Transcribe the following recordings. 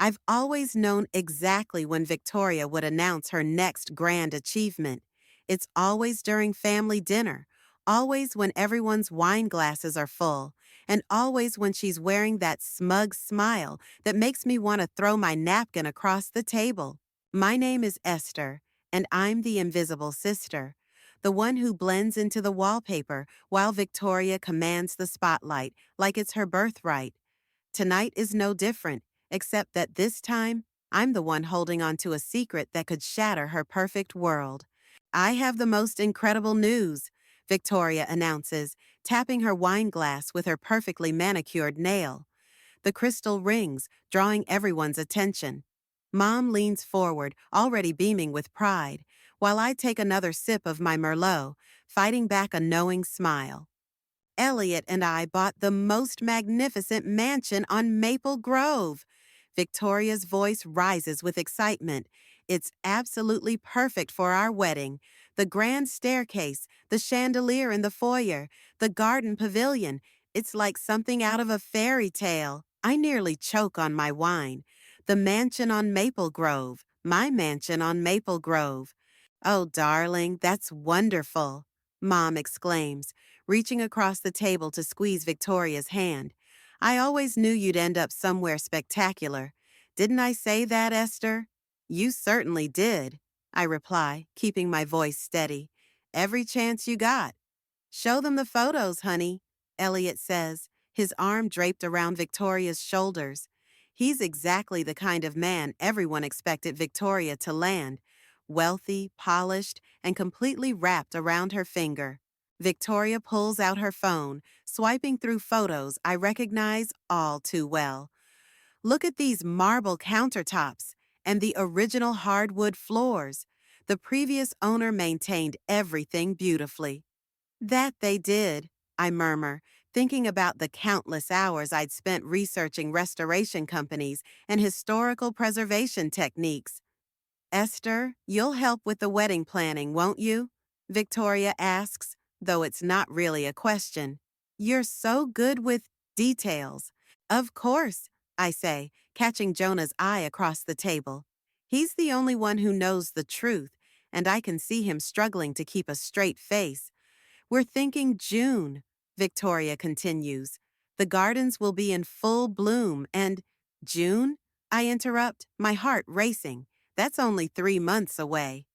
I've always known exactly when Victoria would announce her next grand achievement. It's always during family dinner, always when everyone's wine glasses are full, and always when she's wearing that smug smile that makes me want to throw my napkin across the table. My name is Esther, and I'm the invisible sister, the one who blends into the wallpaper while Victoria commands the spotlight like it's her birthright. Tonight is no different, except that this time, I'm the one holding on to a secret that could shatter her perfect world. I have the most incredible news, Victoria announces, tapping her wine glass with her perfectly manicured nail. The crystal rings, drawing everyone's attention. Mom leans forward, already beaming with pride, while I take another sip of my Merlot, fighting back a knowing smile. Elliot and I bought the most magnificent mansion on Maple Grove. Victoria's voice rises with excitement. It's absolutely perfect for our wedding. The grand staircase, the chandelier in the foyer, the garden pavilion. It's like something out of a fairy tale. I nearly choke on my wine. The mansion on Maple Grove. My mansion on Maple Grove. Oh, darling, that's wonderful, Mom exclaims, reaching across the table to squeeze Victoria's hand. I always knew you'd end up somewhere spectacular. Didn't I say that, Esther? You certainly did, I reply, keeping my voice steady. Every chance you got. Show them the photos, honey, Elliot says, his arm draped around Victoria's shoulders. He's exactly the kind of man everyone expected Victoria to land, wealthy, polished, and completely wrapped around her finger. Victoria pulls out her phone, swiping through photos I recognize all too well. Look at these marble countertops and the original hardwood floors. The previous owner maintained everything beautifully. That they did, I murmur, thinking about the countless hours I'd spent researching restoration companies and historical preservation techniques. Esther, you'll help with the wedding planning, won't you? Victoria asks, though it's not really a question. You're so good with details. Of course, I say, catching Jonah's eye across the table. He's the only one who knows the truth, and I can see him struggling to keep a straight face. We're thinking June, Victoria continues. The gardens will be in full bloom and… June? I interrupt, my heart racing. That's only 3 months away.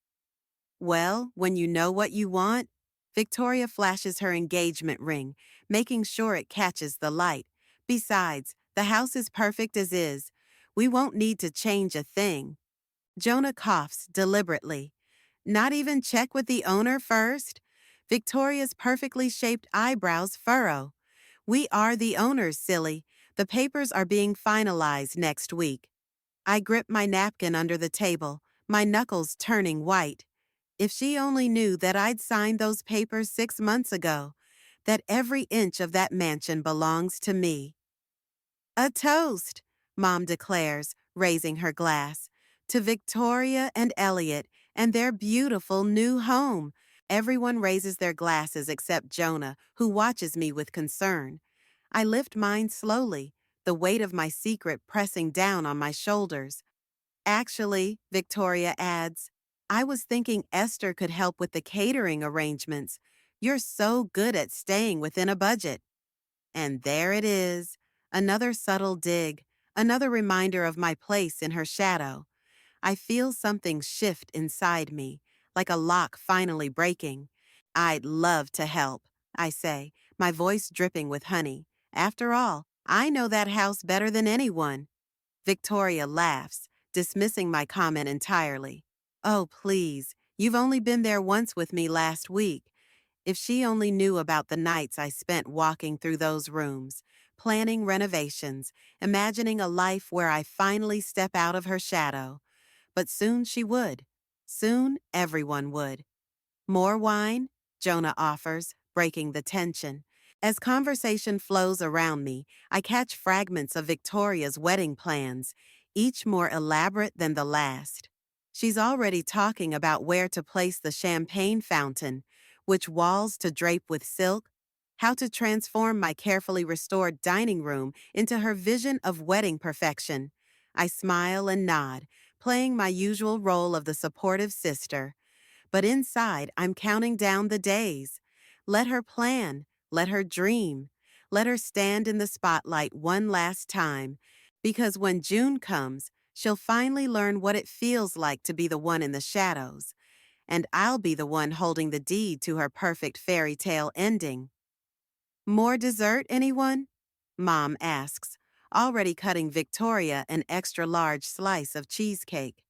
Well, when you know what you want, Victoria flashes her engagement ring, making sure it catches the light. Besides, the house is perfect as is. We won't need to change a thing. Jonah coughs deliberately. Not even check with the owner first? Victoria's perfectly shaped eyebrows furrow. We are the owners, silly. The papers are being finalized next week. I grip my napkin under the table, my knuckles turning white. If she only knew that I'd signed those papers 6 months ago, that every inch of that mansion belongs to me. A toast, Mom declares, raising her glass, to Victoria and Elliot and their beautiful new home. Everyone raises their glasses except Jonah, who watches me with concern. I lift mine slowly, the weight of my secret pressing down on my shoulders. Actually, Victoria adds, I was thinking Esther could help with the catering arrangements. You're so good at staying within a budget. And there it is, another subtle dig, another reminder of my place in her shadow. I feel something shift inside me, like a lock finally breaking. I'd love to help, I say, my voice dripping with honey. After all, I know that house better than anyone. Victoria laughs, dismissing my comment entirely. Oh, please, you've only been there once with me last week. If she only knew about the nights I spent walking through those rooms, planning renovations, imagining a life where I finally step out of her shadow. But soon she would. Soon everyone would. More wine? Jonah offers, breaking the tension. As conversation flows around me, I catch fragments of Victoria's wedding plans, each more elaborate than the last. She's already talking about where to place the champagne fountain, which walls to drape with silk, how to transform my carefully restored dining room into her vision of wedding perfection. I smile and nod, playing my usual role of the supportive sister. But inside, I'm counting down the days. Let her plan, let her dream, let her stand in the spotlight one last time. Because when June comes, she'll finally learn what it feels like to be the one in the shadows. And I'll be the one holding the deed to her perfect fairy tale ending. More dessert, anyone? Mom asks, already cutting Victoria an extra large slice of cheesecake.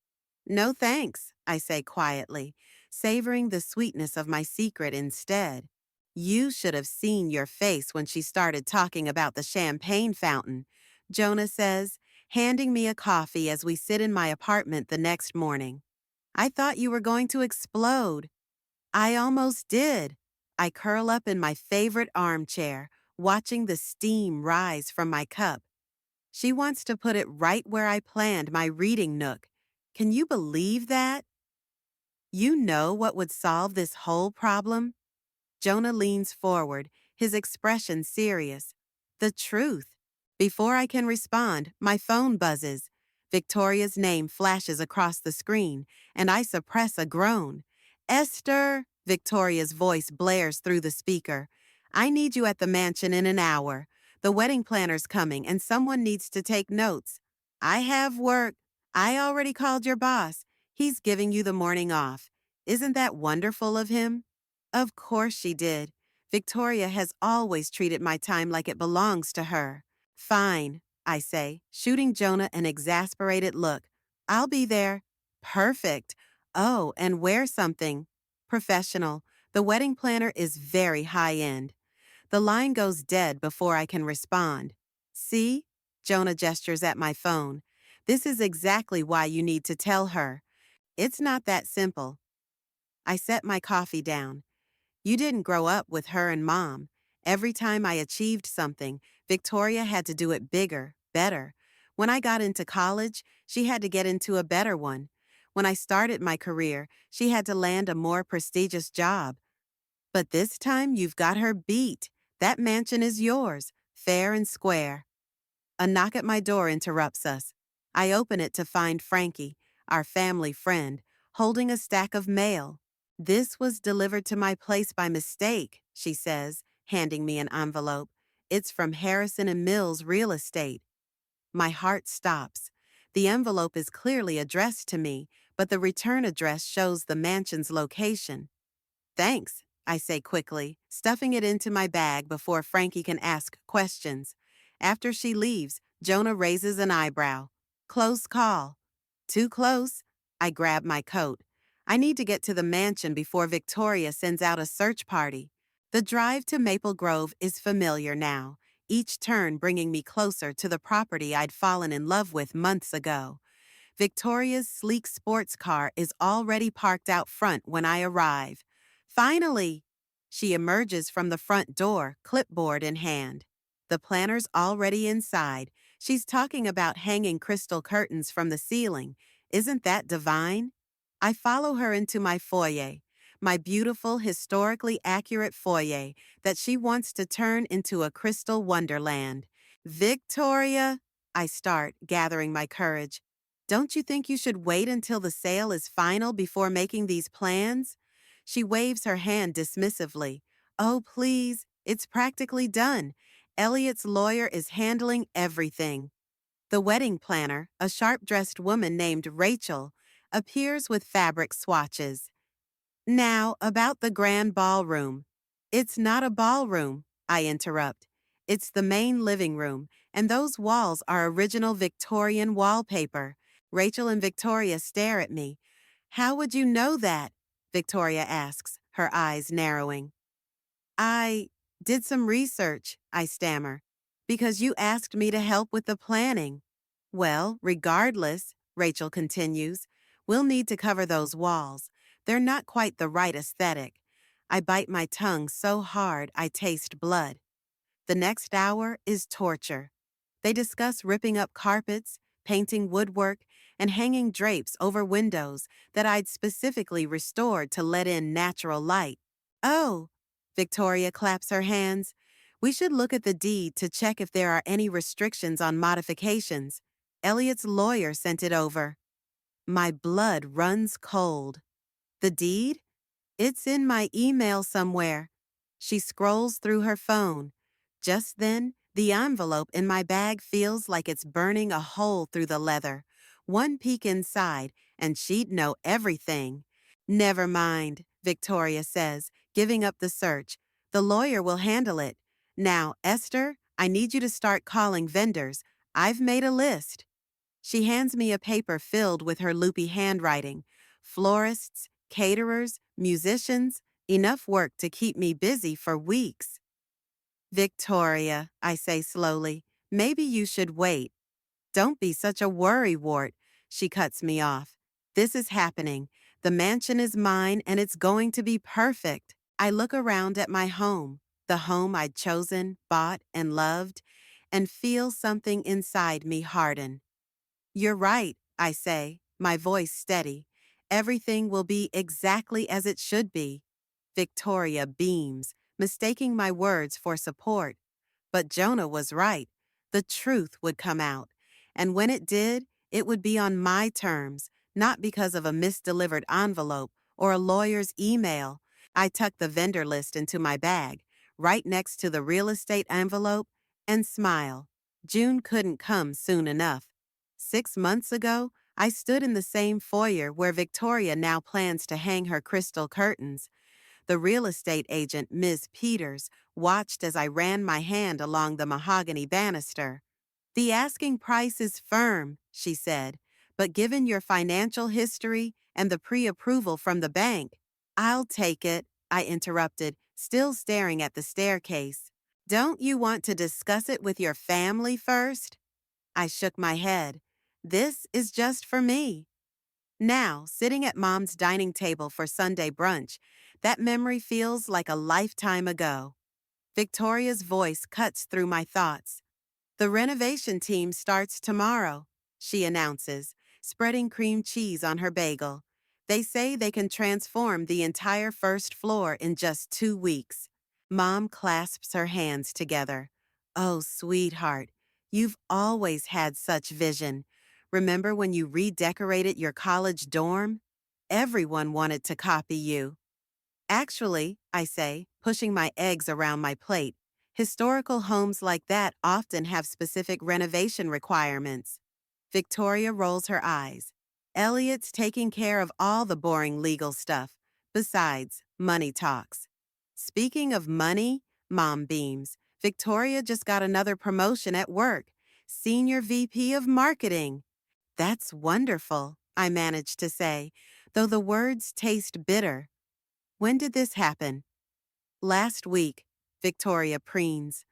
No thanks, I say quietly, savoring the sweetness of my secret instead. You should have seen your face when she started talking about the champagne fountain, Jonah says, handing me a coffee as we sit in my apartment the next morning. I thought you were going to explode. I almost did. I curl up in my favorite armchair, watching the steam rise from my cup. She wants to put it right where I planned my reading nook. Can you believe that? You know what would solve this whole problem? Jonah leans forward, his expression serious. The truth. Before I can respond, my phone buzzes. Victoria's name flashes across the screen, and I suppress a groan. Esther, Victoria's voice blares through the speaker. I need you at the mansion in an hour. The wedding planner's coming, and someone needs to take notes. I have work. I already called your boss. He's giving you the morning off. Isn't that wonderful of him? Of course she did. Victoria has always treated my time like it belongs to her. Fine, I say, shooting Jonah an exasperated look. I'll be there. Perfect. Oh, and wear something. Professional. The wedding planner is very high-end. The line goes dead before I can respond. See? Jonah gestures at my phone. This is exactly why you need to tell her. It's not that simple. I set my coffee down. You didn't grow up with her and Mom. Every time I achieved something, Victoria had to do it bigger, better. When I got into college, she had to get into a better one. When I started my career, she had to land a more prestigious job. But this time you've got her beat. That mansion is yours, fair and square. A knock at my door interrupts us. I open it to find Frankie, our family friend, holding a stack of mail. This was delivered to my place by mistake, she says, handing me an envelope. It's from Harrison and Mills Real Estate. My heart stops. The envelope is clearly addressed to me, but the return address shows the mansion's location. Thanks, I say quickly, stuffing it into my bag before Frankie can ask questions. After she leaves, Jonah raises an eyebrow. Close call. Too close? I grab my coat. I need to get to the mansion before Victoria sends out a search party. The drive to Maple Grove is familiar now, each turn bringing me closer to the property I'd fallen in love with months ago. Victoria's sleek sports car is already parked out front when I arrive. Finally! She emerges from the front door, clipboard in hand. The planner's already inside. She's talking about hanging crystal curtains from the ceiling. Isn't that divine? I follow her into my foyer, my beautiful, historically accurate foyer that she wants to turn into a crystal wonderland. Victoria, I start, gathering my courage. Don't you think you should wait until the sale is final before making these plans? She waves her hand dismissively. Oh, please, it's practically done. Elliot's lawyer is handling everything. The wedding planner, a sharp-dressed woman named Rachel, appears with fabric swatches. Now, about the grand ballroom. It's not a ballroom, I interrupt. It's the main living room, and those walls are original Victorian wallpaper. Rachel and Victoria stare at me. How would you know that? Victoria asks, her eyes narrowing. I did some research, I stammer, because you asked me to help with the planning. Well, regardless, Rachel continues, we'll need to cover those walls. They're not quite the right aesthetic. I bite my tongue so hard I taste blood. The next hour is torture. They discuss ripping up carpets, painting woodwork, and hanging drapes over windows that I'd specifically restored to let in natural light. Oh, Victoria claps her hands. We should look at the deed to check if there are any restrictions on modifications. Elliot's lawyer sent it over. My blood runs cold. The deed? It's in my email somewhere. She scrolls through her phone. Just then, the envelope in my bag feels like it's burning a hole through the leather. One peek inside, and she'd know everything. Never mind, Victoria says, giving up the search. The lawyer will handle it. Now, Esther, I need you to start calling vendors. I've made a list. She hands me a paper filled with her loopy handwriting. Florists, caterers, musicians, enough work to keep me busy for weeks. Victoria, I say slowly, maybe you should wait. Don't be such a worrywart. She cuts me off. This is happening. The mansion is mine and it's going to be perfect. I look around at my home, the home I'd chosen, bought, and loved, and feel something inside me harden. You're right, I say, my voice steady. Everything will be exactly as it should be. Victoria beams, mistaking my words for support. But Jonah was right. The truth would come out. And when it did, it would be on my terms, not because of a misdelivered envelope or a lawyer's email. I tucked the vendor list into my bag, right next to the real estate envelope, and smile. June couldn't come soon enough. 6 months ago, I stood in the same foyer where Victoria now plans to hang her crystal curtains. The real estate agent, Ms. Peters, watched as I ran my hand along the mahogany banister. The asking price is firm, she said, but given your financial history and the pre-approval from the bank, I'll take it, I interrupted, still staring at the staircase. Don't you want to discuss it with your family first? I shook my head. This is just for me. Now, sitting at Mom's dining table for Sunday brunch, that memory feels like a lifetime ago. Victoria's voice cuts through my thoughts. The renovation team starts tomorrow, she announces, spreading cream cheese on her bagel. They say they can transform the entire first floor in just 2 weeks. Mom clasps her hands together. Oh, sweetheart, you've always had such vision. Remember when you redecorated your college dorm? Everyone wanted to copy you. Actually, I say, pushing my eggs around my plate, historical homes like that often have specific renovation requirements. Victoria rolls her eyes. Elliot's taking care of all the boring legal stuff. Besides, money talks. Speaking of money, Mom beams. Victoria just got another promotion at work. Senior VP of Marketing. That's wonderful, I managed to say, though the words taste bitter. When did this happen? Last week, Victoria preens.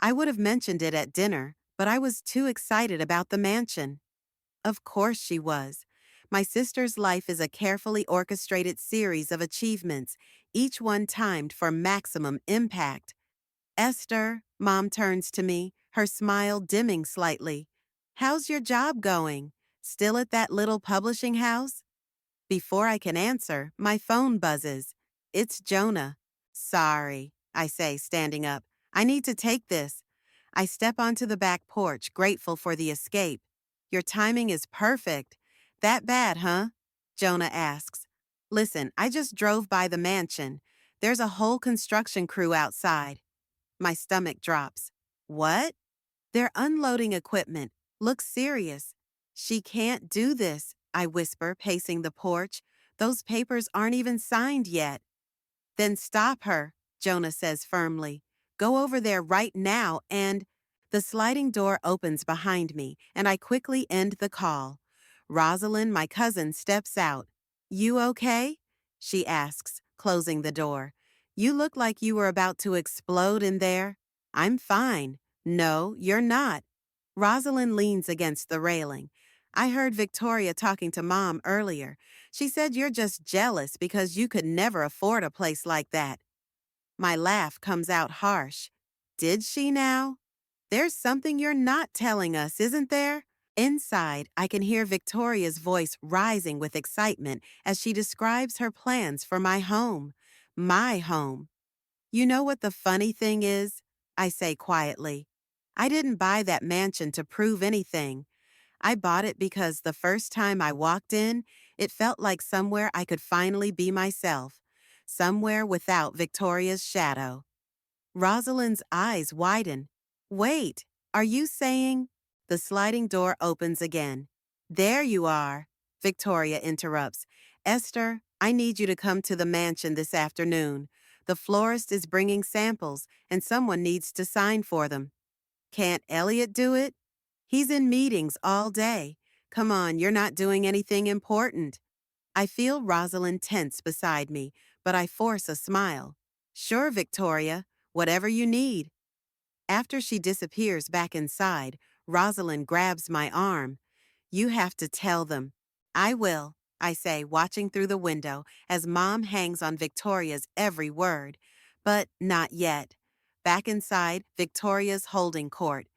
I would have mentioned it at dinner, but I was too excited about the mansion. Of course she was. My sister's life is a carefully orchestrated series of achievements, each one timed for maximum impact. Esther, Mom turns to me, her smile dimming slightly. How's your job going? Still at that little publishing house? Before I can answer, my phone buzzes. It's Jonah. Sorry, I say, standing up. I need to take this. I step onto the back porch, grateful for the escape. Your timing is perfect. That bad, huh? Jonah asks. Listen, I just drove by the mansion. There's a whole construction crew outside. My stomach drops. What? They're unloading equipment. Look serious. She can't do this, I whisper, pacing the porch. Those papers aren't even signed yet. Then stop her, Jonah says firmly. Go over there right now and... The sliding door opens behind me, and I quickly end the call. Rosalind, my cousin, steps out. You okay? She asks, closing the door. You look like you were about to explode in there. I'm fine. No, you're not. Rosalind leans against the railing. I heard Victoria talking to Mom earlier. She said you're just jealous because you could never afford a place like that. My laugh comes out harsh. Did she now? There's something you're not telling us, isn't there? Inside, I can hear Victoria's voice rising with excitement as she describes her plans for my home. My home. You know what the funny thing is? I say quietly. I didn't buy that mansion to prove anything. I bought it because the first time I walked in, it felt like somewhere I could finally be myself, somewhere without Victoria's shadow. Rosalind's eyes widen. Wait, are you saying? The sliding door opens again. There you are, Victoria interrupts. Esther, I need you to come to the mansion this afternoon. The florist is bringing samples, and someone needs to sign for them. Can't Elliot do it? He's in meetings all day. Come on, you're not doing anything important. I feel Rosalind tense beside me, but I force a smile. Sure, Victoria, whatever you need. After she disappears back inside, Rosalind grabs my arm. You have to tell them. I will, I say, watching through the window as Mom hangs on Victoria's every word. But not yet. Back inside, Victoria's holding court.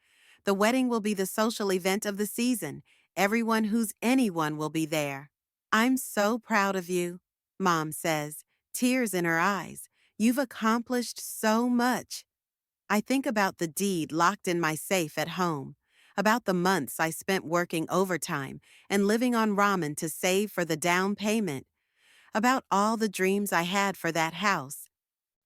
The wedding will be the social event of the season. Everyone who's anyone will be there. I'm so proud of you, Mom says, tears in her eyes. You've accomplished so much. I think about the deed locked in my safe at home, about the months I spent working overtime and living on ramen to save for the down payment, about all the dreams I had for that house.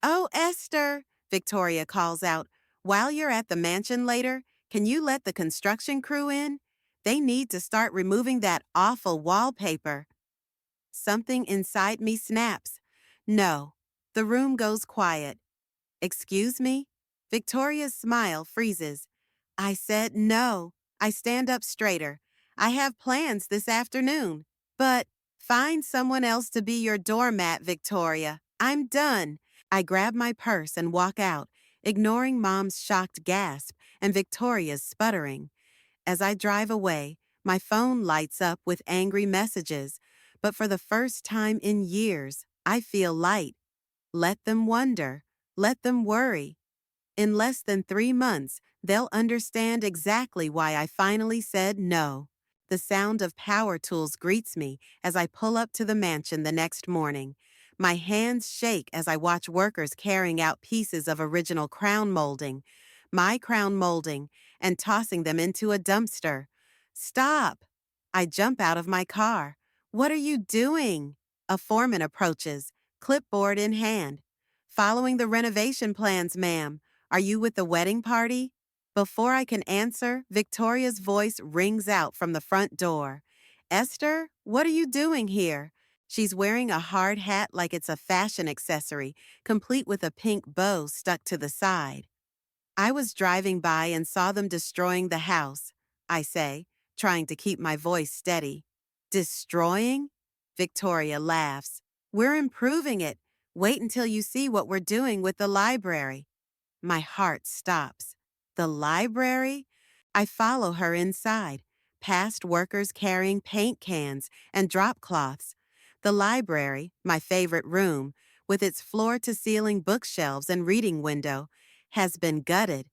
Oh, Esther, Victoria calls out, while you're at the mansion later, can you let the construction crew in? They need to start removing that awful wallpaper. Something inside me snaps. No. The room goes quiet. Excuse me? Victoria's smile freezes. I said no. I stand up straighter. I have plans this afternoon. But find someone else to be your doormat, Victoria. I'm done. I grab my purse and walk out, ignoring Mom's shocked gasp and Victoria's sputtering. As I drive away, my phone lights up with angry messages. But for the first time in years, I feel light. Let them wonder. Let them worry. In less than 3 months, they'll understand exactly why I finally said no. The sound of power tools greets me as I pull up to the mansion the next morning. My hands shake as I watch workers carrying out pieces of original crown molding, my crown molding, and tossing them into a dumpster. Stop! I jump out of my car. What are you doing? A foreman approaches, clipboard in hand. Following the renovation plans, ma'am. Are you with the wedding party? Before I can answer, Victoria's voice rings out from the front door. Esther, what are you doing here? She's wearing a hard hat like it's a fashion accessory, complete with a pink bow stuck to the side. I was driving by and saw them destroying the house, I say, trying to keep my voice steady. Destroying? Victoria laughs. We're improving it. Wait until you see what we're doing with the library. My heart stops. The library? I follow her inside, past workers carrying paint cans and drop cloths. The library, my favorite room, with its floor-to-ceiling bookshelves and reading window, has been gutted.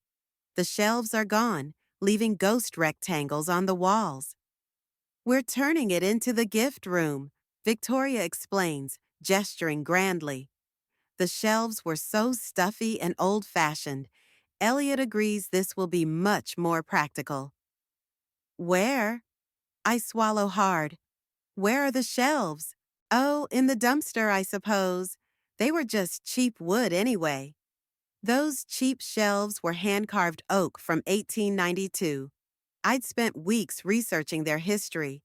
The shelves are gone, leaving ghost rectangles on the walls. We're turning it into the gift room, Victoria explains, gesturing grandly. The shelves were so stuffy and old-fashioned. Elliot agrees this will be much more practical. Where? I swallow hard. Where are the shelves? Oh, in the dumpster, I suppose. They were just cheap wood anyway. Those cheap shelves were hand-carved oak from 1892. I'd spent weeks researching their history.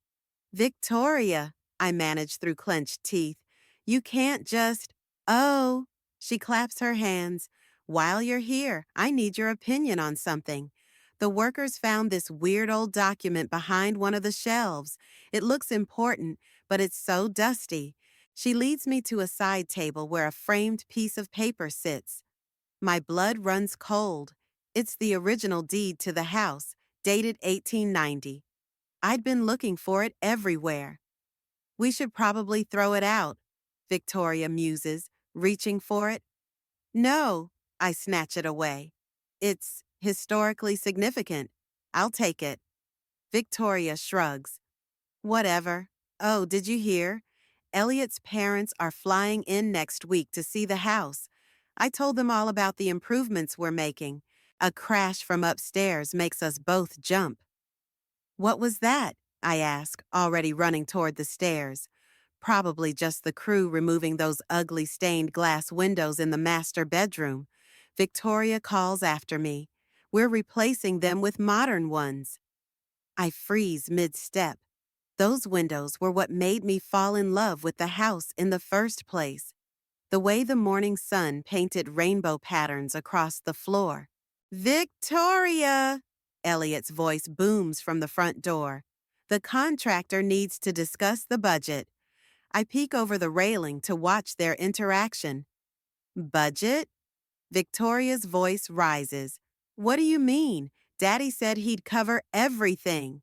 Victoria, I managed through clenched teeth. You can't just, oh, she claps her hands. While you're here, I need your opinion on something. The workers found this weird old document behind one of the shelves. It looks important, but it's so dusty. She leads me to a side table where a framed piece of paper sits. My blood runs cold. It's the original deed to the house, dated 1890. I'd been looking for it everywhere. We should probably throw it out, Victoria muses, reaching for it. No, I snatch it away. It's historically significant. I'll take it. Victoria shrugs. Whatever. Oh, did you hear? Elliot's parents are flying in next week to see the house. I told them all about the improvements we're making. A crash from upstairs makes us both jump. What was that? I ask, already running toward the stairs. Probably just the crew removing those ugly stained glass windows in the master bedroom. Victoria calls after me. We're replacing them with modern ones. I freeze mid-step. Those windows were what made me fall in love with the house in the first place. The way the morning sun painted rainbow patterns across the floor. Victoria! Elliot's voice booms from the front door. The contractor needs to discuss the budget. I peek over the railing to watch their interaction. Budget? Victoria's voice rises. What do you mean? Daddy said he'd cover everything.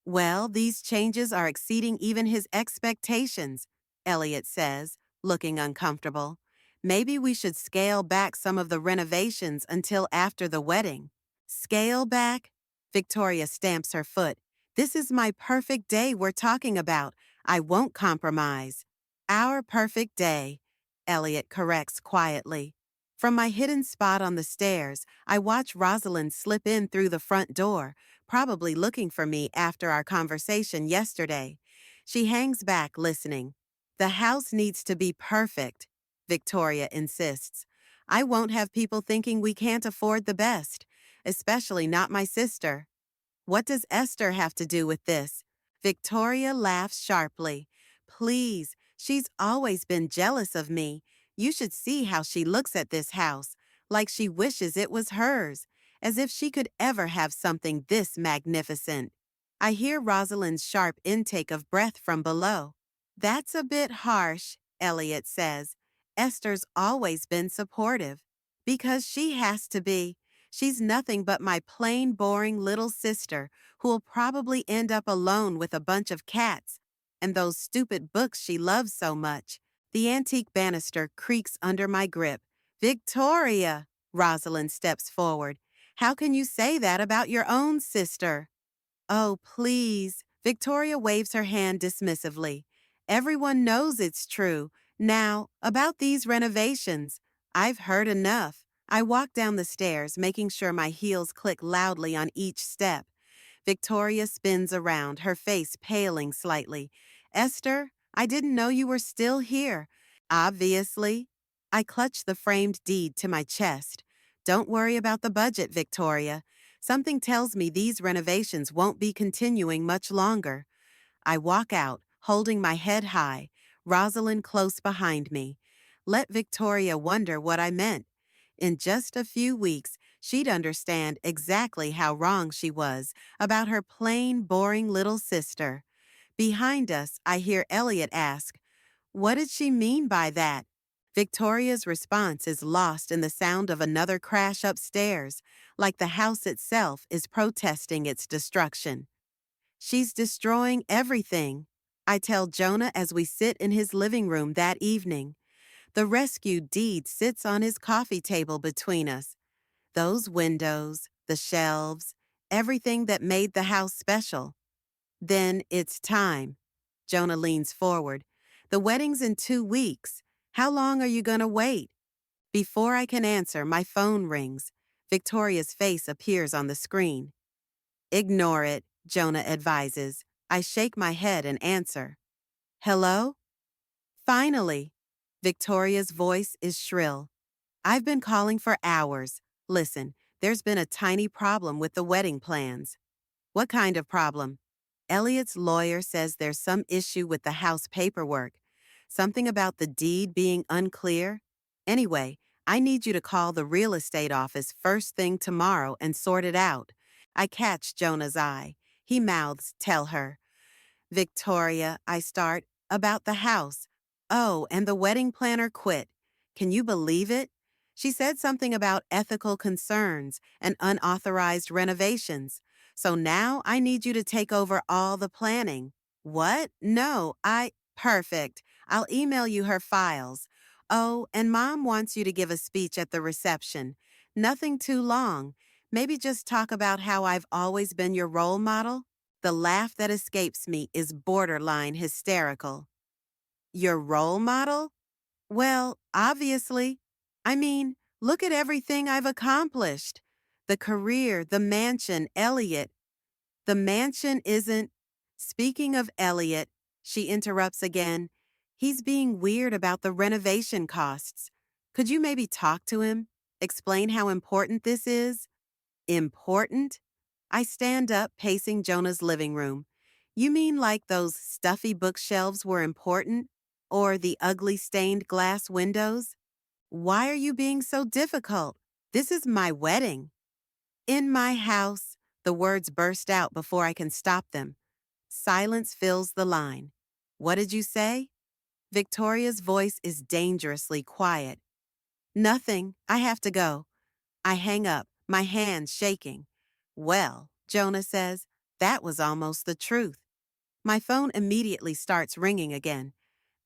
Well, these changes are exceeding even his expectations, Elliot says, looking uncomfortable. Maybe we should scale back some of the renovations until after the wedding. Scale back? Victoria stamps her foot. This is my perfect day we're talking about. I won't compromise. Our perfect day, Elliot corrects quietly. From my hidden spot on the stairs, I watch Rosalind slip in through the front door, probably looking for me after our conversation yesterday. She hangs back, listening. The house needs to be perfect, Victoria insists. I won't have people thinking we can't afford the best, especially not my sister. What does Esther have to do with this? Victoria laughs sharply. Please, she's always been jealous of me. You should see how she looks at this house, like she wishes it was hers, as if she could ever have something this magnificent. I hear Rosalind's sharp intake of breath from below. That's a bit harsh, Elliot says. Esther's always been supportive. Because she has to be. She's nothing but my plain, boring little sister who'll probably end up alone with a bunch of cats and those stupid books she loves so much. The antique banister creaks under my grip. Victoria! Rosalind steps forward. How can you say that about your own sister? Oh, please. Victoria waves her hand dismissively. Everyone knows it's true. Now, about these renovations. I've heard enough. I walk down the stairs, making sure my heels click loudly on each step. Victoria spins around, her face paling slightly. Esther, I didn't know you were still here. Obviously. I clutch the framed deed to my chest. Don't worry about the budget, Victoria. Something tells me these renovations won't be continuing much longer. I walk out, holding my head high, Rosalind close behind me. Let Victoria wonder what I meant. In just a few weeks, she'd understand exactly how wrong she was about her plain, boring little sister. Behind us, I hear Elliot ask, "What did she mean by that?" Victoria's response is lost in the sound of another crash upstairs, like the house itself is protesting its destruction. She's destroying everything, I tell Jonah as we sit in his living room that evening. The rescue deed sits on his coffee table between us. Those windows, the shelves, everything that made the house special. Then it's time. Jonah leans forward. The wedding's in 2 weeks. How long are you going to wait? Before I can answer, my phone rings. Victoria's face appears on the screen. Ignore it, Jonah advises. I shake my head and answer. Hello? Finally. Victoria's voice is shrill. I've been calling for hours. Listen, there's been a tiny problem with the wedding plans. What kind of problem? Elliot's lawyer says there's some issue with the house paperwork. Something about the deed being unclear. Anyway, I need you to call the real estate office first thing tomorrow and sort it out. I catch Jonah's eye. He mouths, tell her. Victoria, I start, about the house. Oh, and the wedding planner quit. Can you believe it? She said something about ethical concerns and unauthorized renovations. So now I need you to take over all the planning. What? No, Perfect. I'll email you her files. Oh, and Mom wants you to give a speech at the reception. Nothing too long. Maybe just talk about how I've always been your role model. The laugh that escapes me is borderline hysterical. Your role model? Well, obviously. I mean, look at everything I've accomplished. The career, the mansion, Elliot. The mansion isn't. Speaking of Elliot, she interrupts again. He's being weird about the renovation costs. Could you maybe talk to him? Explain how important this is? Important? I stand up, pacing Jonah's living room. You mean like those stuffy bookshelves were important? Or the ugly stained glass windows? Why are you being so difficult? This is my wedding. In my house, the words burst out before I can stop them. Silence fills the line. What did you say? Victoria's voice is dangerously quiet. Nothing. I have to go. I hang up, my hands shaking. Well, Jonah says, that was almost the truth. My phone immediately starts ringing again.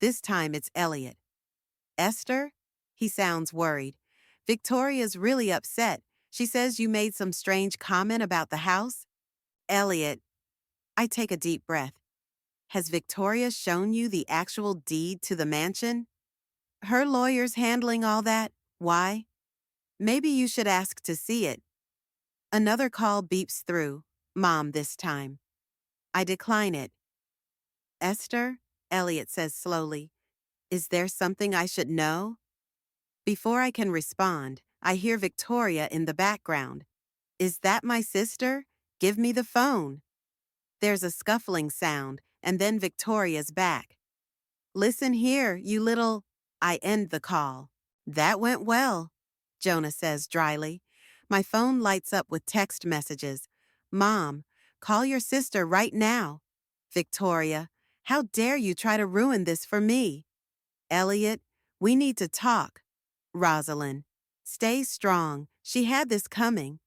This time it's Elliot. Esther? He sounds worried. Victoria's really upset. She says you made some strange comment about the house. Elliot. I take a deep breath. Has Victoria shown you the actual deed to the mansion? Her lawyer's handling all that. Why? Maybe you should ask to see it. Another call beeps through. Mom this time. I decline it. Esther, Elliot says slowly, is there something I should know? Before I can respond, I hear Victoria in the background. Is that my sister? Give me the phone. There's a scuffling sound, and then Victoria's back. Listen here, you little... I end the call. That went well, Jonah says dryly. My phone lights up with text messages. Mom, call your sister right now. Victoria, how dare you try to ruin this for me? Elliot, we need to talk. Rosalind, stay strong. She had this coming.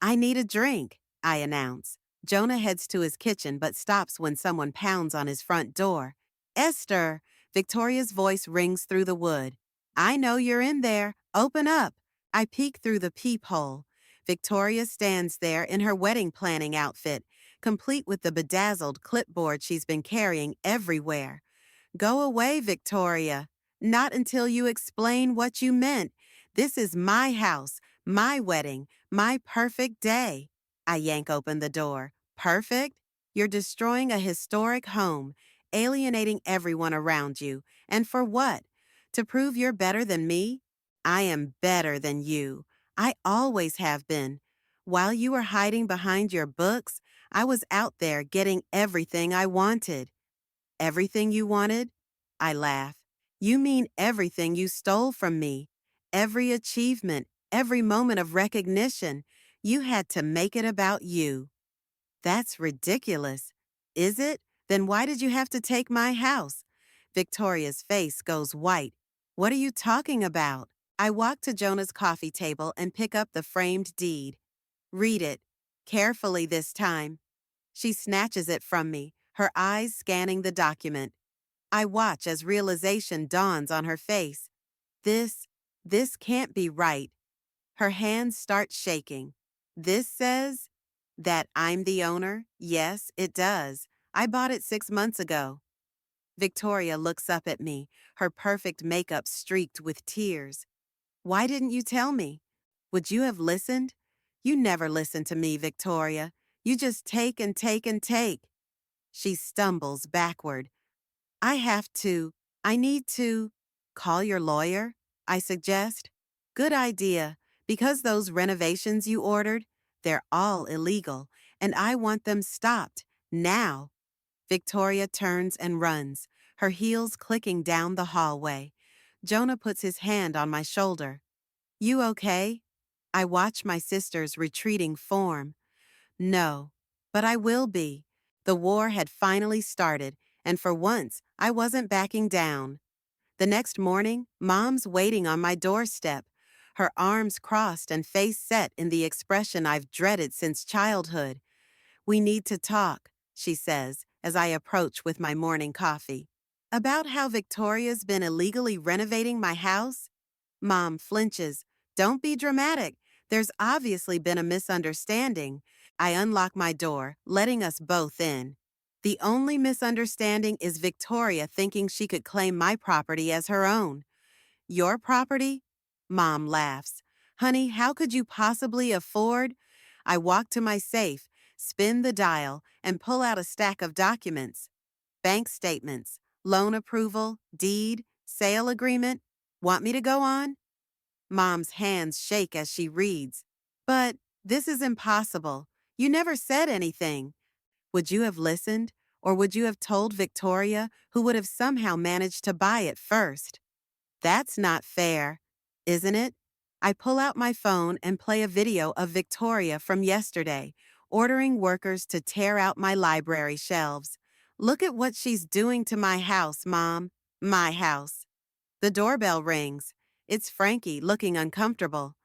I need a drink, I announce. Jonah heads to his kitchen but stops when someone pounds on his front door. Esther! Victoria's voice rings through the wood. I know you're in there. Open up. I peek through the peephole. Victoria stands there in her wedding planning outfit, complete with the bedazzled clipboard she's been carrying everywhere. Go away, Victoria. Not until you explain what you meant. This is my house, my wedding, my perfect day. I yank open the door. Perfect? You're destroying a historic home, alienating everyone around you. And for what? To prove you're better than me? I am better than you. I always have been. While you were hiding behind your books, I was out there getting everything I wanted. Everything you wanted? I laugh. You mean everything you stole from me. Every achievement, every moment of recognition. You had to make it about you. That's ridiculous. Is it? Then why did you have to take my house? Victoria's face goes white. What are you talking about? I walk to Jonah's coffee table and pick up the framed deed. Read it. Carefully this time. She snatches it from me, her eyes scanning the document. I watch as realization dawns on her face. This can't be right. Her hands start shaking. This says that I'm the owner? Yes, it does. I bought it 6 months ago. Victoria looks up at me, her perfect makeup streaked with tears. Why didn't you tell me? Would you have listened? You never listen to me, Victoria. You just take and take and take. She stumbles backward. I need to call your lawyer, I suggest. Good idea, because those renovations you ordered, they're all illegal, and I want them stopped, now. Victoria turns and runs, her heels clicking down the hallway. Jonah puts his hand on my shoulder. You okay? I watch my sister's retreating form. No, but I will be. The war had finally started, and for once, I wasn't backing down. The next morning, Mom's waiting on my doorstep, her arms crossed and face set in the expression I've dreaded since childhood. We need to talk, she says, as I approach with my morning coffee. About how Victoria's been illegally renovating my house? Mom flinches. Don't be dramatic. There's obviously been a misunderstanding. I unlock my door, letting us both in. The only misunderstanding is Victoria thinking she could claim my property as her own. Your property? Mom laughs. Honey, how could you possibly afford? I walk to my safe, spin the dial, and pull out a stack of documents. Bank statements, loan approval, deed, sale agreement. Want me to go on? Mom's hands shake as she reads. But this is impossible. You never said anything. Would you have listened? Or would you have told Victoria, who would have somehow managed to buy it first? That's not fair, isn't it? I pull out my phone and play a video of Victoria from yesterday, ordering workers to tear out my library shelves. Look at what she's doing to my house, Mom. My house. The doorbell rings. It's Frankie, looking uncomfortable.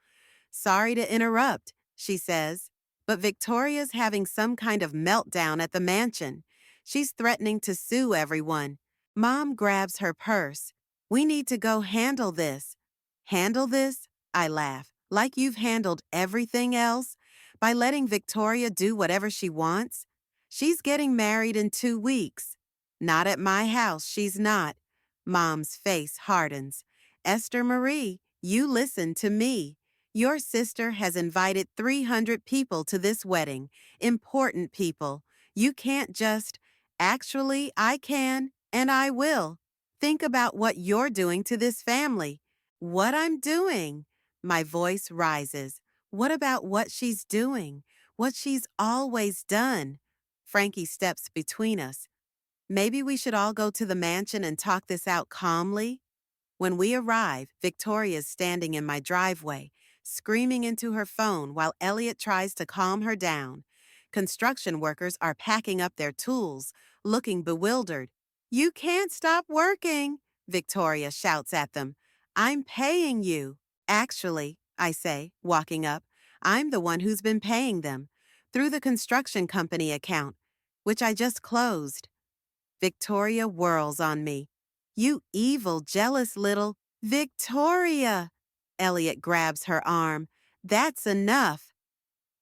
Sorry to interrupt, she says, but Victoria's having some kind of meltdown at the mansion. She's threatening to sue everyone. Mom grabs her purse. We need to go handle this. Handle this? I laugh. Like you've handled everything else? By letting Victoria do whatever she wants? She's getting married in 2 weeks. Not at my house, she's not. Mom's face hardens. Esther Marie, you listen to me. Your sister has invited 300 people to this wedding. Important people. You can't just, actually, I can, and I will. Think about what you're doing to this family. What I'm doing. My voice rises. What about what she's doing? What she's always done? Frankie steps between us. Maybe we should all go to the mansion and talk this out calmly? When we arrive, Victoria's standing in my driveway, screaming into her phone while Elliot tries to calm her down. Construction workers are packing up their tools, looking bewildered. You can't stop working, Victoria shouts at them. I'm paying you. Actually, I say, walking up, I'm the one who's been paying them, through the construction company account, which I just closed. Victoria whirls on me. You evil, jealous little Victoria! Elliot grabs her arm. That's enough.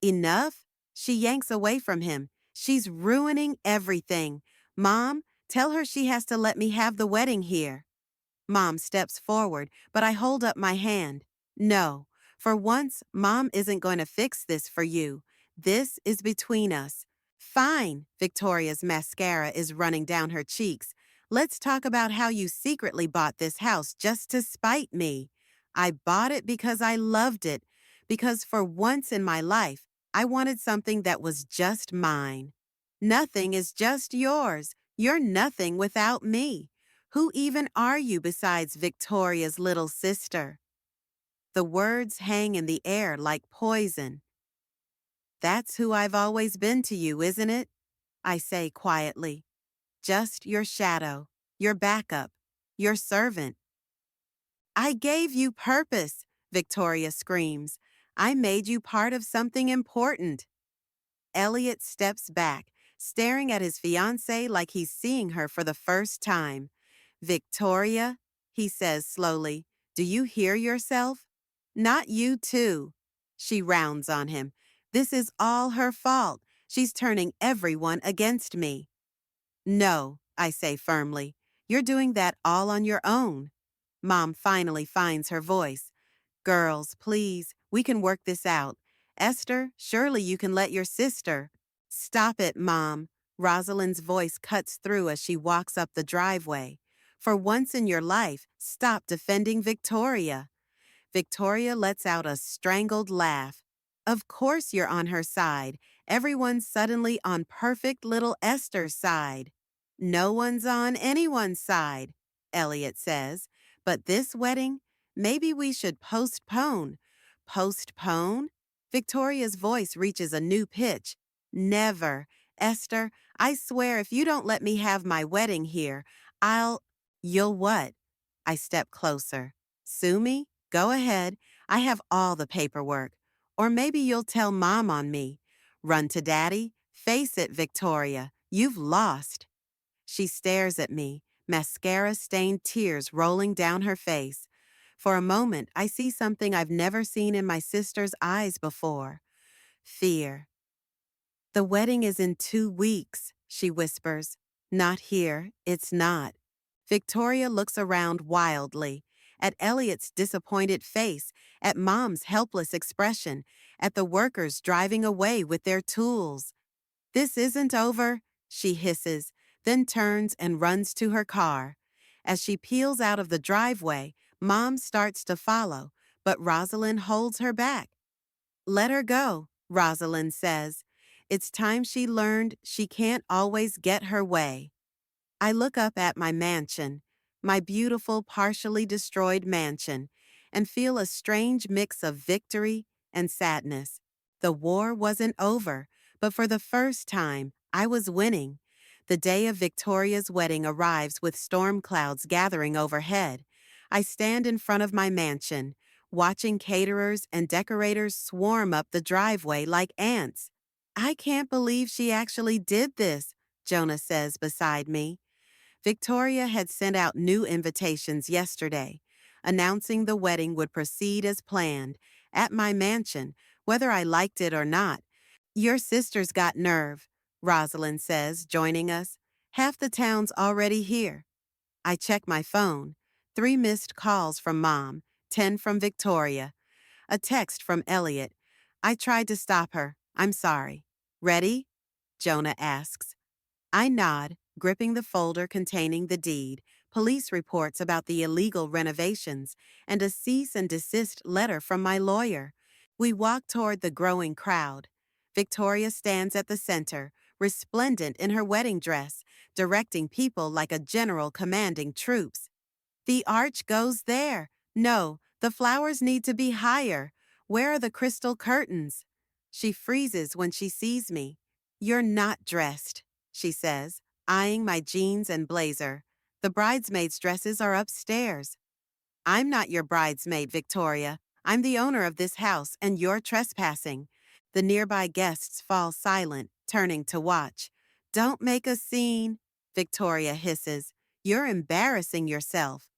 Enough? She yanks away from him. She's ruining everything. Mom, tell her she has to let me have the wedding here. Mom steps forward, but I hold up my hand. No, for once, Mom isn't going to fix this for you. This is between us. Fine, Victoria's mascara is running down her cheeks. Let's talk about how you secretly bought this house just to spite me. I bought it because I loved it, because for once in my life, I wanted something that was just mine. Nothing is just yours. You're nothing without me. Who even are you besides Victoria's little sister? The words hang in the air like poison. That's who I've always been to you, isn't it? I say quietly. Just your shadow, your backup, your servant. I gave you purpose, Victoria screams. I made you part of something important. Elliot steps back, staring at his fiancée like he's seeing her for the first time. Victoria, he says slowly, do you hear yourself? Not you too. She rounds on him. This is all her fault. She's turning everyone against me. No, I say firmly. You're doing that all on your own. Mom finally finds her voice. Girls, please, we can work this out. Esther, surely you can let your sister. Stop it, Mom. Rosalind's voice cuts through as she walks up the driveway. For once in your life, stop defending Victoria. Victoria lets out a strangled laugh. Of course you're on her side. Everyone's suddenly on perfect little Esther's side. No one's on anyone's side, Elliot says. But this wedding, maybe we should postpone. Postpone? Victoria's voice reaches a new pitch. Never. Esther, I swear if you don't let me have my wedding here, You'll what? I step closer. Sue me? Go ahead. I have all the paperwork. Or maybe you'll tell Mom on me. Run to Daddy? Face it, Victoria. You've lost. She stares at me, mascara-stained tears rolling down her face. For a moment, I see something I've never seen in my sister's eyes before. Fear. The wedding is in 2 weeks, she whispers. Not here, it's not. Victoria looks around wildly, at Elliot's disappointed face, at Mom's helpless expression, at the workers driving away with their tools. This isn't over, she hisses, then turns and runs to her car. As she peels out of the driveway, Mom starts to follow, but Rosalind holds her back. Let her go, Rosalind says. It's time she learned she can't always get her way. I look up at my mansion, my beautiful, partially destroyed mansion, and feel a strange mix of victory and sadness. The war wasn't over, but for the first time, I was winning. The day of Victoria's wedding arrives with storm clouds gathering overhead. I stand in front of my mansion, watching caterers and decorators swarm up the driveway like ants. I can't believe she actually did this, Jonah says beside me. Victoria had sent out new invitations yesterday, announcing the wedding would proceed as planned, at my mansion, whether I liked it or not. Your sister's got nerve, Rosalind says, joining us. Half the town's already here. I check my phone. 3 missed calls from Mom, 10 from Victoria. A text from Elliot. I tried to stop her. I'm sorry. Ready? Jonah asks. I nod, gripping the folder containing the deed, police reports about the illegal renovations, and a cease and desist letter from my lawyer. We walk toward the growing crowd. Victoria stands at the center, resplendent in her wedding dress, directing people like a general commanding troops. The arch goes there. No, the flowers need to be higher. Where are the crystal curtains? She freezes when she sees me. You're not dressed, she says, eyeing my jeans and blazer. The bridesmaids' dresses are upstairs. I'm not your bridesmaid, Victoria. I'm the owner of this house, and you're trespassing. The nearby guests fall silent, turning to watch. Don't make a scene, Victoria hisses. You're embarrassing yourself.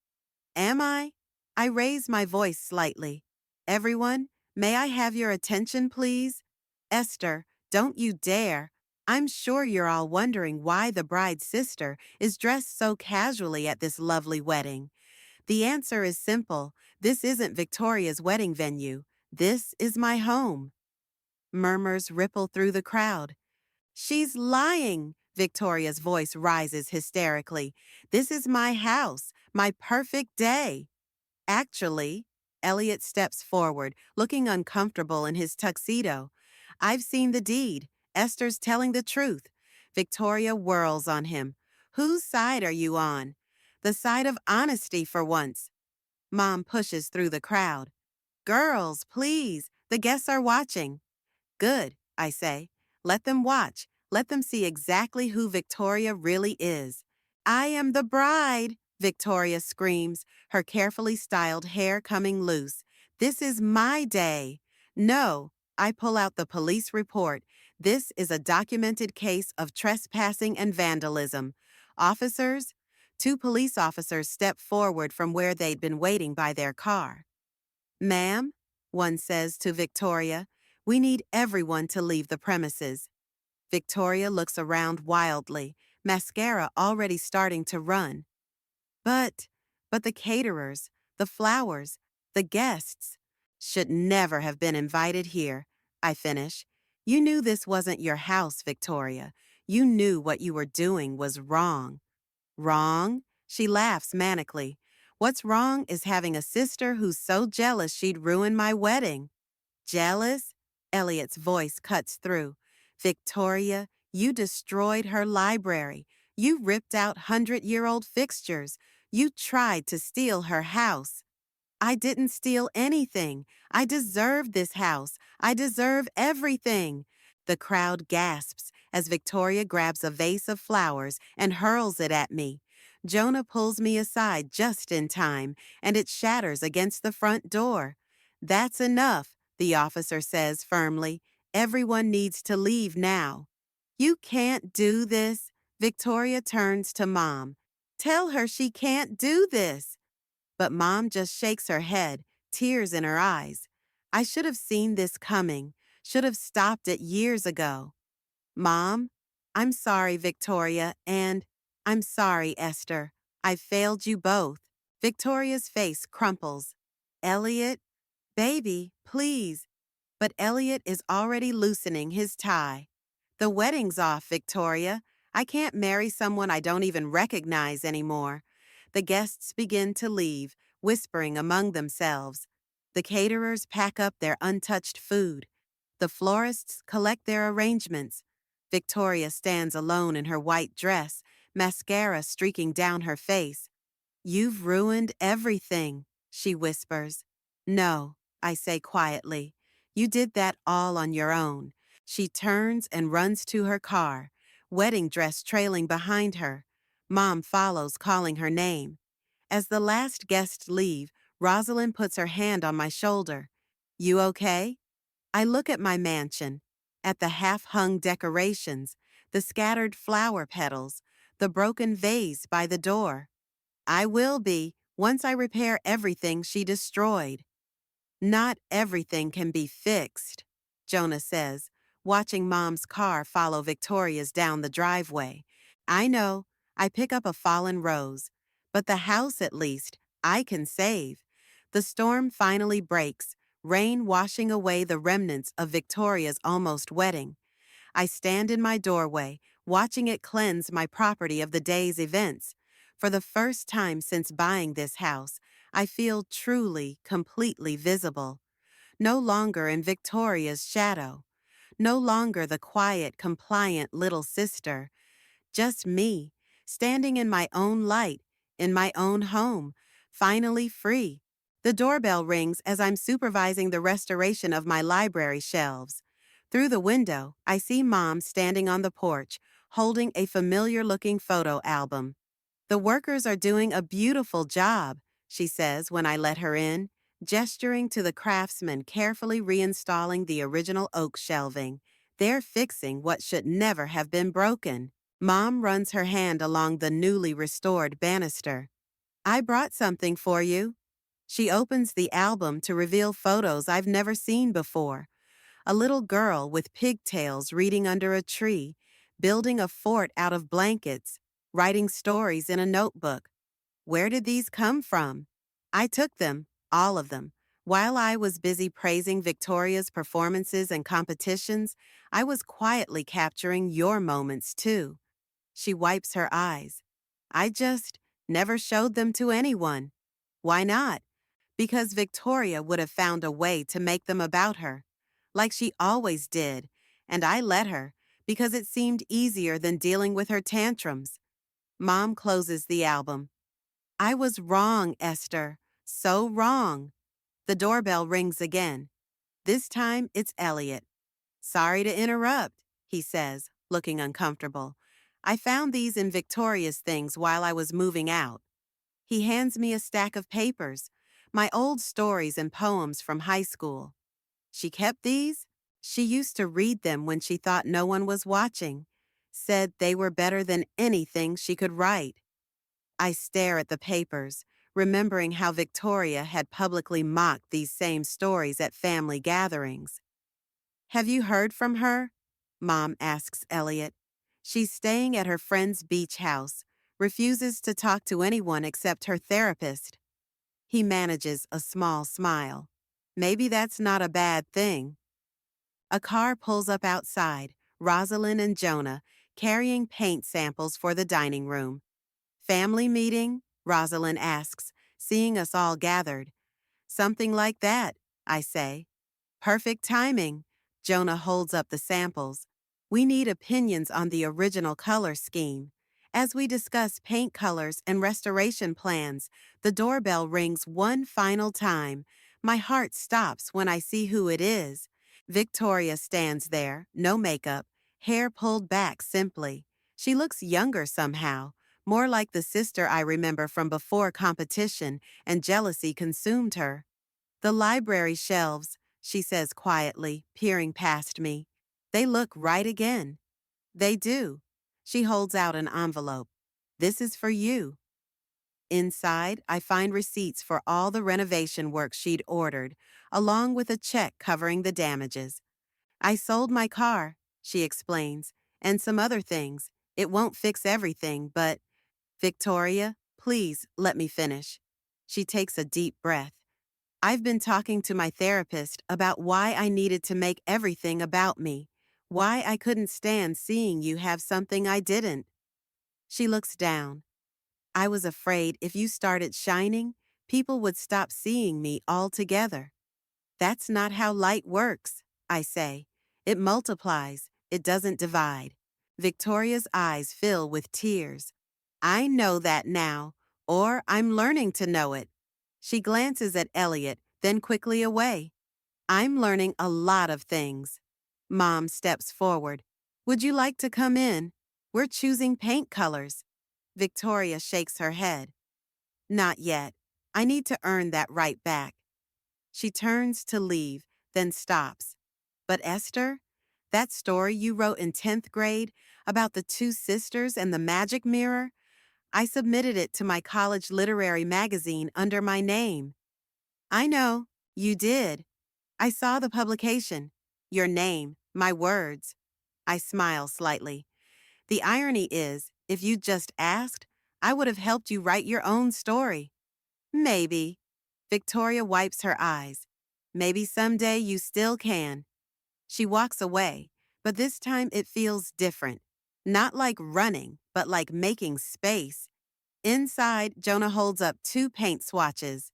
Am I? I raise my voice slightly. Everyone, may I have your attention, please? Esther, don't you dare. I'm sure you're all wondering why the bride's sister is dressed so casually at this lovely wedding. The answer is simple. This isn't Victoria's wedding venue. This is my home. Murmurs ripple through the crowd. She's lying, Victoria's voice rises hysterically. This is my house, my perfect day. Actually, Elliot steps forward, looking uncomfortable in his tuxedo. I've seen the deed. Esther's telling the truth. Victoria whirls on him. Whose side are you on? The side of honesty for once. Mom pushes through the crowd. Girls, please, the guests are watching. Good, I say. Let them watch. Let them see exactly who Victoria really is. I am the bride, Victoria screams, her carefully styled hair coming loose. This is my day. No, I pull out the police report. This is a documented case of trespassing and vandalism. Officers? 2 police officers step forward from where they'd been waiting by their car. Ma'am, one says to Victoria, we need everyone to leave the premises. Victoria looks around wildly, mascara already starting to run. But the caterers, the flowers, the guests should never have been invited here, I finish. You knew this wasn't your house, Victoria. You knew what you were doing was wrong. Wrong? She laughs manically. What's wrong is having a sister who's so jealous she'd ruin my wedding. Jealous? Elliot's voice cuts through. Victoria, you destroyed her library. You ripped out 100-year-old fixtures. You tried to steal her house. I didn't steal anything. I deserve this house. I deserve everything. The crowd gasps as Victoria grabs a vase of flowers and hurls it at me. Jonah pulls me aside just in time, and it shatters against the front door. That's enough, the officer says firmly. Everyone needs to leave now. You can't do this. Victoria turns to Mom. Tell her she can't do this. But Mom just shakes her head, tears in her eyes. I should have seen this coming, should have stopped it years ago. Mom, I'm sorry, Victoria, and I'm sorry, Esther. I failed you both. Victoria's face crumples. Elliot, baby, please. But Elliot is already loosening his tie. The wedding's off, Victoria. I can't marry someone I don't even recognize anymore. The guests begin to leave, whispering among themselves. The caterers pack up their untouched food. The florists collect their arrangements. Victoria stands alone in her white dress, mascara streaking down her face. "You've ruined everything," she whispers. "No," I say quietly. "You did that all on your own." She turns and runs to her car, wedding dress trailing behind her. Mom follows, calling her name. As the last guests leave, Rosalind puts her hand on my shoulder. "You okay?" I look at my mansion, at the half-hung decorations, the scattered flower petals, the broken vase by the door. "I will be, once I repair everything she destroyed." "Not everything can be fixed," Jonah says, watching Mom's car follow Victoria's down the driveway. "I know, I pick up a fallen rose, but the house at least, I can save." The storm finally breaks, rain washing away the remnants of Victoria's almost wedding. I stand in my doorway, watching it cleanse my property of the day's events. For the first time since buying this house, I feel truly, completely visible. No longer in Victoria's shadow. No longer the quiet, compliant little sister. Just me, standing in my own light, in my own home, finally free. The doorbell rings as I'm supervising the restoration of my library shelves. Through the window, I see Mom standing on the porch, holding a familiar-looking photo album. "The workers are doing a beautiful job," she says when I let her in, gesturing to the craftsmen carefully reinstalling the original oak shelving. "They're fixing what should never have been broken." Mom runs her hand along the newly restored banister. "I brought something for you." She opens the album to reveal photos I've never seen before. A little girl with pigtails reading under a tree, building a fort out of blankets, writing stories in a notebook. Where did these come from? I took them, all of them. While I was busy praising Victoria's performances and competitions, I was quietly capturing your moments too. She wipes her eyes. "I just never showed them to anyone." "Why not?" "Because Victoria would have found a way to make them about her, like she always did, and I let her, because it seemed easier than dealing with her tantrums." Mom closes the album. "I was wrong, Esther. So wrong." The doorbell rings again. This time it's Elliot. "Sorry to interrupt," he says, looking uncomfortable. "I found these in Victoria's things while I was moving out." He hands me a stack of papers, my old stories and poems from high school. "She kept these?" "She used to read them when she thought no one was watching. Said they were better than anything she could write." I stare at the papers, remembering how Victoria had publicly mocked these same stories at family gatherings. "Have you heard from her?" Mom asks Elliot. "She's staying at her friend's beach house, refuses to talk to anyone except her therapist." He manages a small smile. "Maybe that's not a bad thing." A car pulls up outside, Rosalind and Jonah, carrying paint samples for the dining room. "Family meeting?" Rosalind asks, seeing us all gathered. "Something like that," I say. "Perfect timing." Jonah holds up the samples. "We need opinions on the original color scheme." As we discuss paint colors and restoration plans, the doorbell rings one final time. My heart stops when I see who it is. Victoria stands there, no makeup, hair pulled back simply. She looks younger somehow, more like the sister I remember from before competition and jealousy consumed her. "The library shelves," she says quietly, peering past me. "They look right again." "They do." She holds out an envelope. "This is for you." Inside, I find receipts for all the renovation work she'd ordered, along with a check covering the damages. "I sold my car," she explains, "and some other things. It won't fix everything, but—" "Victoria, please let me finish." She takes a deep breath. "I've been talking to my therapist about why I needed to make everything about me. Why I couldn't stand seeing you have something I didn't. She looks down. I was afraid if you started shining, people would stop seeing me altogether. That's not how light works, I say. It multiplies, it doesn't divide. Victoria's eyes fill with tears. I know that now, or I'm learning to know it. She glances at Elliot, then quickly away. I'm learning a lot of things. Mom steps forward. Would you like to come in? We're choosing paint colors. Victoria shakes her head. Not yet. I need to earn that right back. She turns to leave, then stops. But Esther, that story you wrote in 10th grade about the two sisters and the magic mirror, I submitted it to my college literary magazine under my name. I know, you did. I saw the publication. Your name, my words. I smile slightly. The irony is, if you'd just asked, I would have helped you write your own story. Maybe. Victoria wipes her eyes. Maybe someday you still can. She walks away, but this time it feels different. Not like running, but like making space. Inside, Jonah holds up two paint swatches.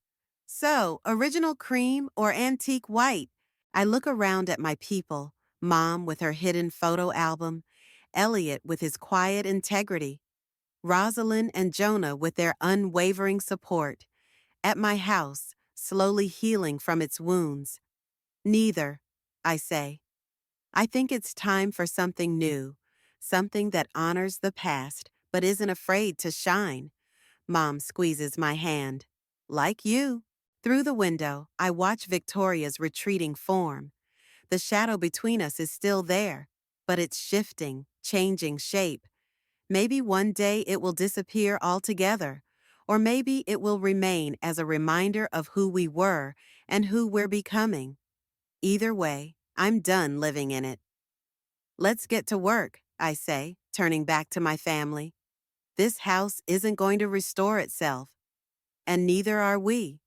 So, original cream or antique white? I look around at my people, Mom with her hidden photo album, Elliot with his quiet integrity, Rosalind and Jonah with their unwavering support, at my house, slowly healing from its wounds. Neither, I say. I think it's time for something new, something that honors the past but isn't afraid to shine. Mom squeezes my hand. Like you. Through the window, I watch Victoria's retreating form. The shadow between us is still there, but it's shifting, changing shape. Maybe one day it will disappear altogether, or maybe it will remain as a reminder of who we were and who we're becoming. Either way, I'm done living in it. Let's get to work, I say, turning back to my family. This house isn't going to restore itself, and neither are we.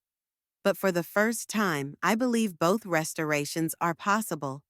But for the first time, I believe both restorations are possible.